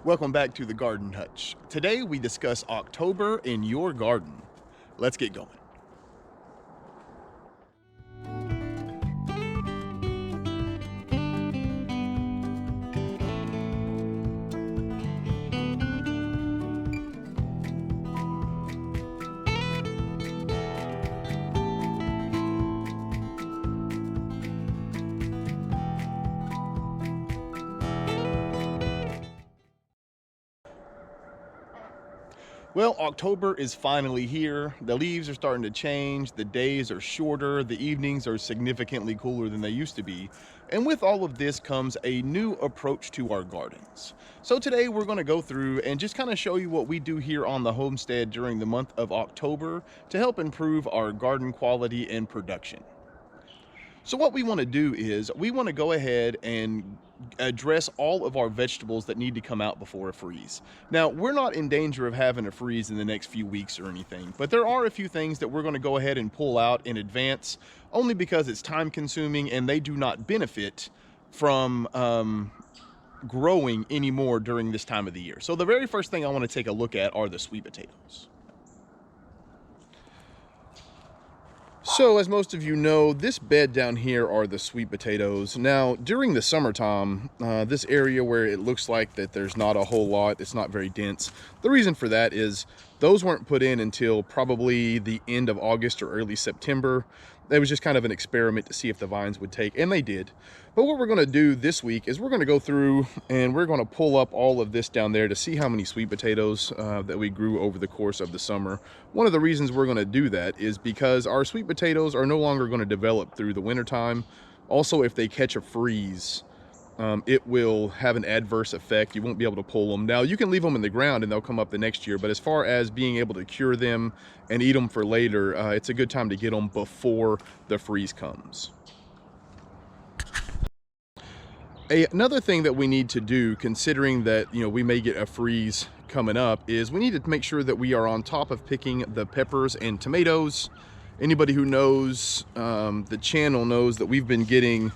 Welcome back to the Garden Hutch. Today we discuss October in your garden. Let's get going. Well, October is finally here. The leaves are starting to change, the days are shorter, the evenings are significantly cooler than they used to be. And with all of this comes a new approach to our gardens. So today we're going to go through and just kind of show you what we do here on the homestead during the month of October to help improve our garden quality and production. So what we want to do is we want to go ahead and address all of our vegetables that need to come out before a freeze. Now, we're not in danger of having a freeze in the next few weeks or anything, but there are a few things that we're going to go ahead and pull out in advance, only because it's time consuming and they do not benefit from growing anymore during this time of the year. So the very first thing I want to take a look at are the sweet potatoes. So as most of you know, this bed down here are the sweet potatoes. Now, during the summertime, this area where it looks like that there's not a whole lot, it's not very dense. The reason for that is those weren't put in until probably the end of August or early September. It was just kind of an experiment to see if the vines would take, and they did. But what we're going to do this week is we're going to go through and we're going to pull up all of this down there to see how many sweet potatoes that we grew over the course of the summer. One of the reasons we're going to do that is because our sweet potatoes are no longer going to develop through the wintertime. Also, if they catch a freeze, it will have an adverse effect. You won't be able to pull them. Now, you can leave them in the ground and they'll come up the next year, but as far as being able to cure them and eat them for later, it's a good time to get them before the freeze comes. Another thing that we need to do, considering that we may get a freeze coming up, is we need to make sure that we are on top of picking the peppers and tomatoes. Anybody who knows the channel knows that we've been getting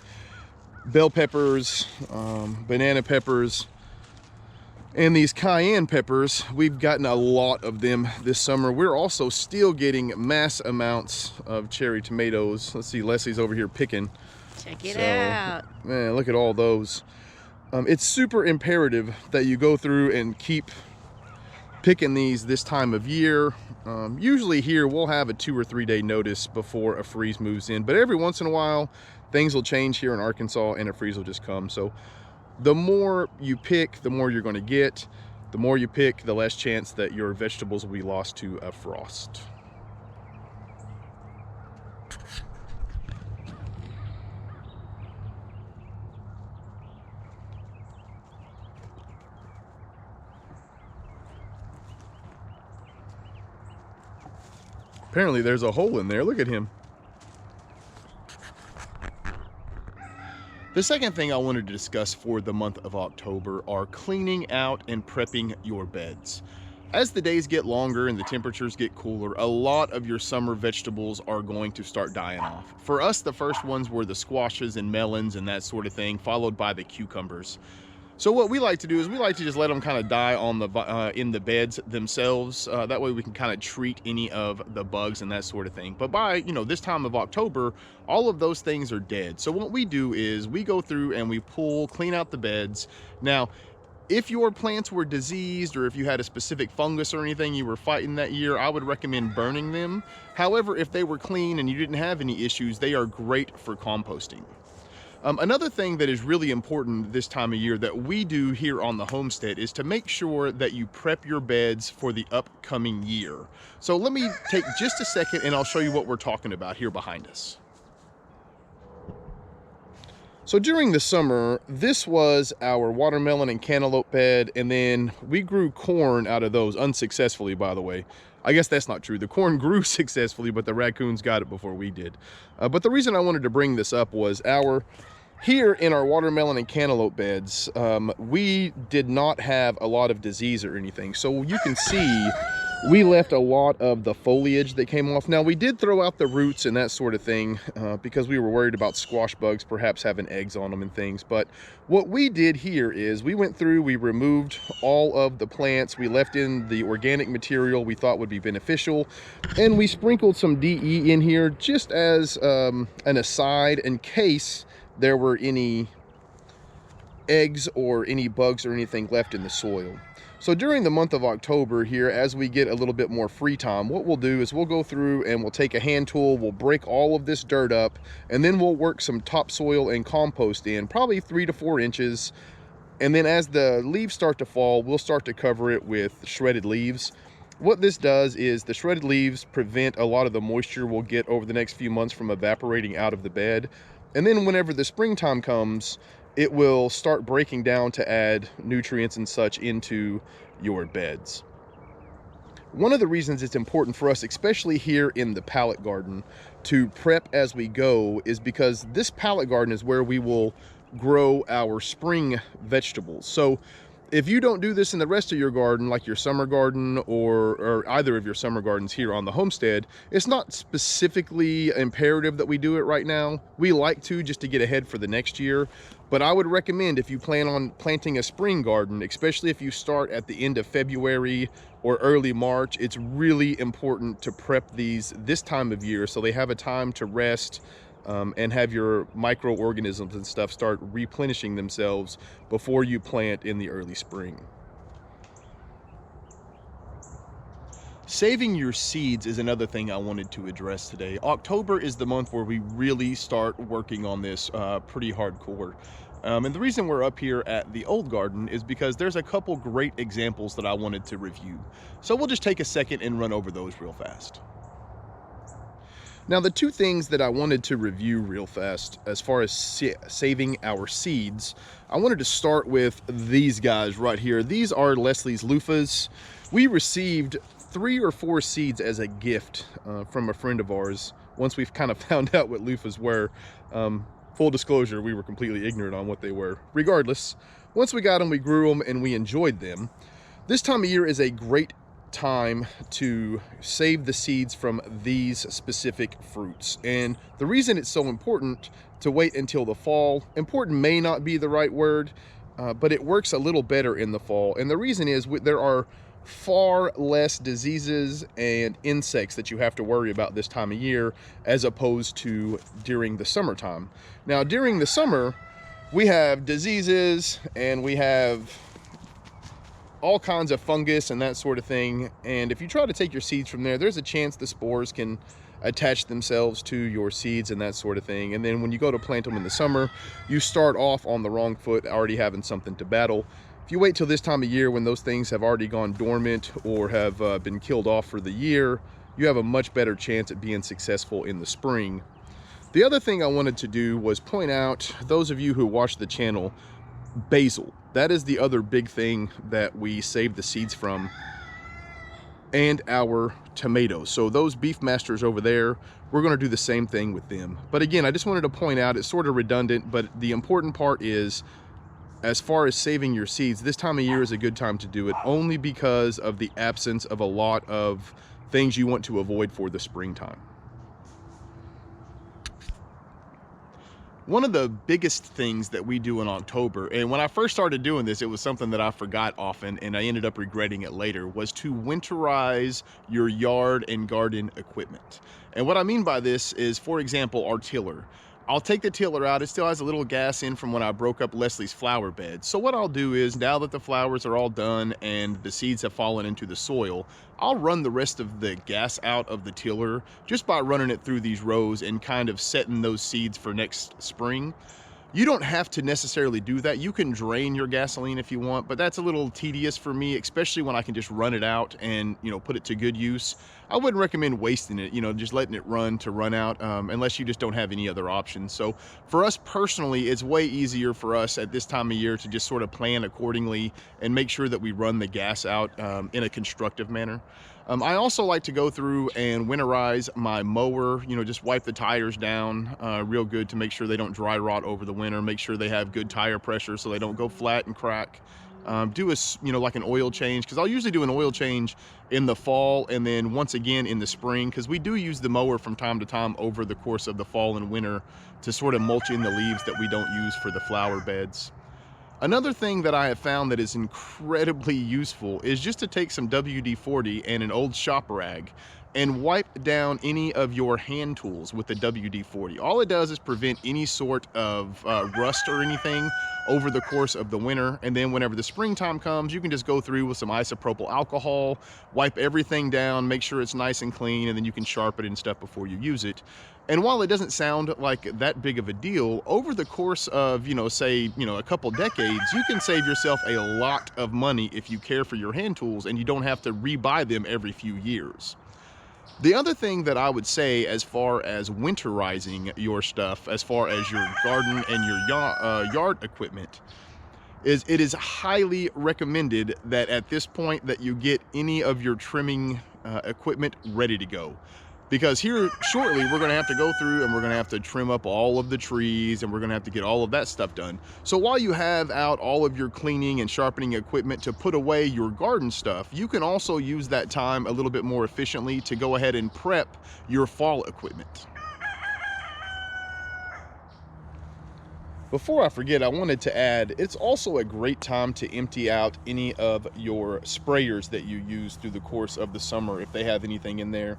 bell peppers, banana peppers, and these cayenne peppers. We've gotten a lot of them this summer. We're also still getting mass amounts of cherry tomatoes. Let's see, Leslie's over here picking. Check it out. Man, look at all those. It's super imperative that you go through and keep picking these this time of year. Usually here we'll have a 2 or 3 day notice before a freeze moves in, but every once in a while things will change here in Arkansas and a freeze will just come. So the more you pick, the more you're going to get. The more you pick, the less chance that your vegetables will be lost to a frost. Apparently there's a hole in there. Look at him. The second thing I wanted to discuss for the month of October are cleaning out and prepping your beds. As the days get longer and the temperatures get cooler, a lot of your summer vegetables are going to start dying off. For us, the first ones were the squashes and melons and that sort of thing, followed by the cucumbers. So what we like to do is we like to just let them kind of die on the in the beds themselves. That way we can kind of treat any of the bugs and that sort of thing. But by this time of October, all of those things are dead. So what we do is we go through and we clean out the beds. Now, if your plants were diseased or if you had a specific fungus or anything you were fighting that year, I would recommend burning them. However, if they were clean and you didn't have any issues, they are great for composting. Another thing that is really important this time of year that we do here on the homestead is to make sure that you prep your beds for the upcoming year. So let me take just a second and I'll show you what we're talking about here behind us. So during the summer, this was our watermelon and cantaloupe bed, and then we grew corn out of those unsuccessfully, by the way. I guess that's not true. The corn grew successfully, but the raccoons got it before we did. But the reason I wanted to bring this up was here in our watermelon and cantaloupe beds, we did not have a lot of disease or anything. So you can see we left a lot of the foliage that came off. Now we did throw out the roots and that sort of thing because we were worried about squash bugs perhaps having eggs on them and things. But what we did here is we went through, we removed all of the plants, we left in the organic material we thought would be beneficial, and we sprinkled some DE in here just as an aside in case there were any eggs or any bugs or anything left in the soil. So during the month of October here, as we get a little bit more free time, what we'll do is we'll go through and we'll take a hand tool, we'll break all of this dirt up, and then we'll work some topsoil and compost in, probably 3 to 4 inches. And then as the leaves start to fall, we'll start to cover it with shredded leaves. What this does is the shredded leaves prevent a lot of the moisture we'll get over the next few months from evaporating out of the bed. And then whenever the springtime comes, it will start breaking down to add nutrients and such into your beds. One of the reasons it's important for us, especially here in the pallet garden, to prep as we go is because this pallet garden is where we will grow our spring vegetables. So if you don't do this in the rest of your garden, like your summer garden or either of your summer gardens here on the homestead, it's not specifically imperative that we do it right now. We like to, just to get ahead for the next year. But I would recommend, if you plan on planting a spring garden, especially if you start at the end of February or early March, it's really important to prep these this time of year so they have a time to rest and have your microorganisms and stuff start replenishing themselves before you plant in the early spring. Saving your seeds is another thing I wanted to address today. October is the month where we really start working on this pretty hardcore. And the reason we're up here at the old garden is because there's a couple great examples that I wanted to review. So we'll just take a second and run over those real fast. Now, the two things that I wanted to review real fast as far as saving our seeds, I wanted to start with these guys right here. These are Leslie's loofahs. We received 3 or 4 seeds as a gift from a friend of ours once we've kind of found out what loofahs were. Full disclosure, we were completely ignorant on what they were. Regardless, once we got them, we grew them and we enjoyed them. This time of year is a great time to save the seeds from these specific fruits. And the reason it's so important to wait until the fall, important may not be the right word, but it works a little better in the fall. And the reason is there are far less diseases and insects that you have to worry about this time of year as opposed to during the summertime. Now, during the summer, we have diseases and we have all kinds of fungus and that sort of thing. And if you try to take your seeds from there, there's a chance the spores can attach themselves to your seeds and that sort of thing. And then when you go to plant them in the summer, you start off on the wrong foot, already having something to battle. If you wait till this time of year when those things have already gone dormant or have been killed off for the year, you have a much better chance at being successful in the spring. The other thing I wanted to do was point out, those of you who watch the channel, basil. That is the other big thing that we save the seeds from, and our tomatoes. So those beef masters over there, we're going to do the same thing with them. But again, I just wanted to point out, it's sort of redundant, but the important part is, as far as saving your seeds, this time of year is a good time to do it, only because of the absence of a lot of things you want to avoid for the springtime. One of the biggest things that we do in October, and when I first started doing this, it was something that I forgot often and I ended up regretting it later, was to winterize your yard and garden equipment. And what I mean by this is, for example, our tiller. I'll take the tiller out. It still has a little gas in from when I broke up Leslie's flower bed. So what I'll do is, now that the flowers are all done and the seeds have fallen into the soil, I'll run the rest of the gas out of the tiller just by running it through these rows and kind of setting those seeds for next spring. You don't have to necessarily do that. You can drain your gasoline if you want, but that's a little tedious for me, especially when I can just run it out and, put it to good use. I wouldn't recommend wasting it, just letting it run out, unless you just don't have any other options. So for us personally, it's way easier for us at this time of year to just sort of plan accordingly and make sure that we run the gas out in a constructive manner. I also like to go through and winterize my mower, just wipe the tires down real good to make sure they don't dry rot over the winter, make sure they have good tire pressure so they don't go flat and crack. Do like an oil change, because I'll usually do an oil change in the fall and then once again in the spring, because we do use the mower from time to time over the course of the fall and winter to sort of mulch in the leaves that we don't use for the flower beds. Another thing that I have found that is incredibly useful is just to take some WD-40 and an old shop rag and wipe down any of your hand tools with the WD-40. All it does is prevent any sort of rust or anything over the course of the winter. And then whenever the springtime comes, you can just go through with some isopropyl alcohol, wipe everything down, make sure it's nice and clean, and then you can sharpen it and stuff before you use it. And while it doesn't sound like that big of a deal, over the course of, say, a couple decades, you can save yourself a lot of money if you care for your hand tools and you don't have to rebuy them every few years. The other thing that I would say as far as winterizing your stuff, as far as your garden and your yard equipment, is it is highly recommended that at this point that you get any of your trimming equipment ready to go. Because here shortly, we're gonna have to go through and we're gonna have to trim up all of the trees and we're gonna have to get all of that stuff done. So while you have out all of your cleaning and sharpening equipment to put away your garden stuff, you can also use that time a little bit more efficiently to go ahead and prep your fall equipment. Before I forget, I wanted to add, it's also a great time to empty out any of your sprayers that you use through the course of the summer if they have anything in there.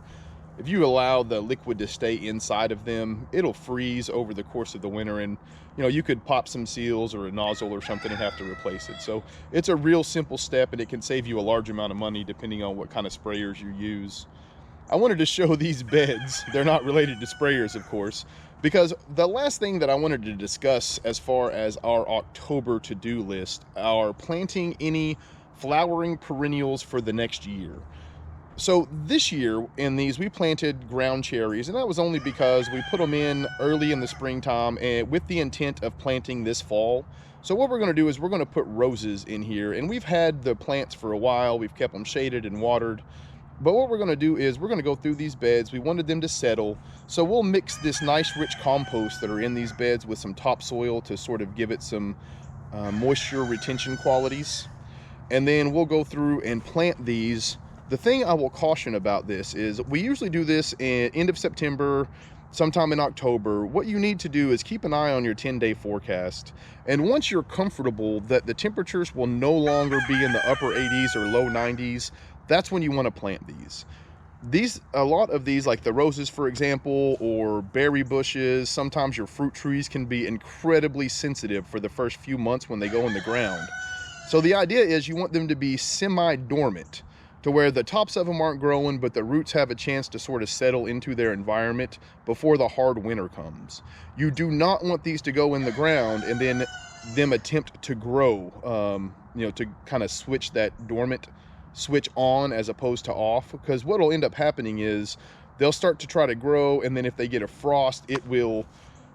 If you allow the liquid to stay inside of them, it'll freeze over the course of the winter, and you could pop some seals or a nozzle or something and have to replace it. So it's a real simple step, and it can save you a large amount of money depending on what kind of sprayers you use. I wanted to show these beds. They're not related to sprayers, of course, because the last thing that I wanted to discuss as far as our October to-do list are planting any flowering perennials for the next year. So this year in these, we planted ground cherries, and that was only because we put them in early in the springtime and with the intent of planting this fall. So what we're going to do is we're going to put roses in here, and we've had the plants for a while. We've kept them shaded and watered. But what we're going to do is we're going to go through these beds. We wanted them to settle. So we'll mix this nice rich compost that are in these beds with some topsoil to sort of give it some moisture retention qualities. And then we'll go through and plant these. The thing I will caution about this is we usually do this in end of September, sometime in October. What you need to do is keep an eye on your 10-day forecast. And once you're comfortable that the temperatures will no longer be in the upper 80s or low 90s, that's when you want to plant these. A lot of these, like the roses, for example, or berry bushes, sometimes your fruit trees can be incredibly sensitive for the first few months when they go in the ground. So the idea is you want them to be semi-dormant, to where the tops of them aren't growing, but the roots have a chance to sort of settle into their environment before the hard winter comes. You do not want these to go in the ground and then them attempt to grow, to kind of switch that dormant switch on as opposed to off, because what will end up happening is they'll start to try to grow, and then if they get a frost, it will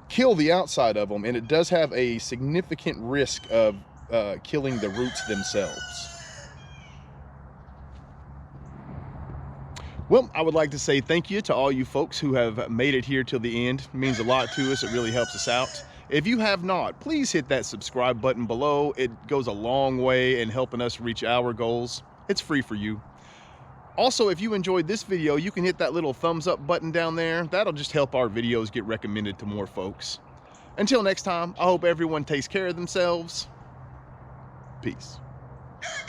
kill the outside of them, and it does have a significant risk of killing the roots themselves. Well, I would like to say thank you to all you folks who have made it here till the end. It means a lot to us. It really helps us out. If you have not, please hit that subscribe button below. It goes a long way in helping us reach our goals. It's free for you. Also, if you enjoyed this video, you can hit that little thumbs up button down there. That'll just help our videos get recommended to more folks. Until next time, I hope everyone takes care of themselves. Peace.